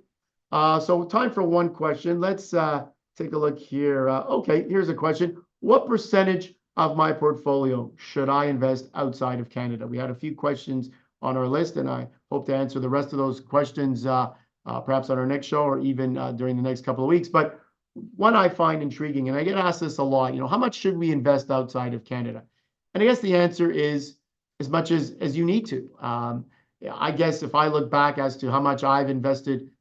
So time for one question. Let's take a look here. Okay, here's a question. What percentage of my portfolio should I invest outside of Canada? We had a few questions on our list, and I hope to answer the rest of those questions perhaps on our next show, or even during the next couple of weeks. But one I find intriguing, and I get asked this a lot, how much should we invest outside of Canada? And I guess the answer is as much as you need to. I guess if I look back as to how much I've invested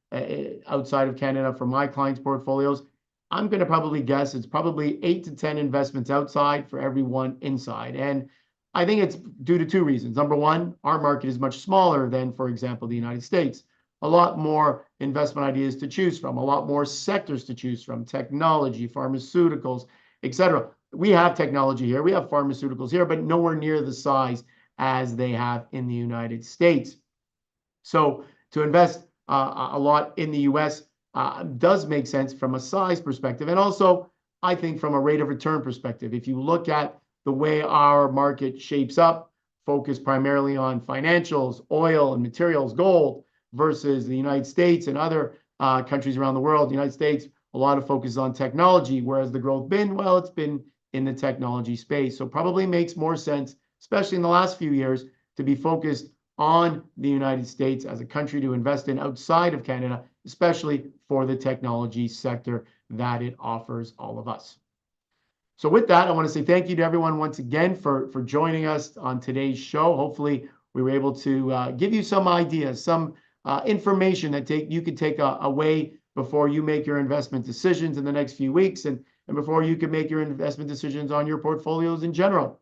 outside of Canada for my clients' portfolios, I'm going to probably guess it's probably 8 to 10 investments outside for every one inside. And I think it's due to two reasons. Number one, our market is much smaller than, for example, the United States. A lot more investment ideas to choose from, a lot more sectors to choose from, technology, pharmaceuticals, etc. We have technology here, we have pharmaceuticals here, but nowhere near the size as they have in the United States. So to invest a lot in the US does make sense from a size perspective, and also I think from a rate of return perspective. If you look at the way our market shapes up, focus primarily on financials, oil and materials, gold, versus the United States and other countries around the world. The United States, a lot of focus on technology, whereas the growth been, well, it's been in the technology space. So probably makes more sense, especially in the last few years, to be focused on the United States as a country to invest in outside of Canada, especially for the technology sector that it offers all of us. So with that, I want to say thank you to everyone once again for joining us on today's show. Hopefully we were able to give you some ideas, some information that you could take away before you make your investment decisions in the next few weeks, and before you can make your investment decisions on your portfolios in general.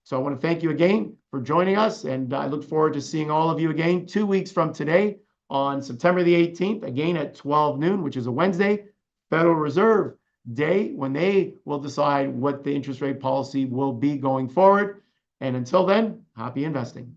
So I want to thank you again for joining us, and I look forward to seeing all of you again 2 weeks from today on September the 18th, again at 12 noon, which is a Wednesday, Federal Reserve Day, when they will decide what the interest rate policy will be going forward. And until then, happy investing.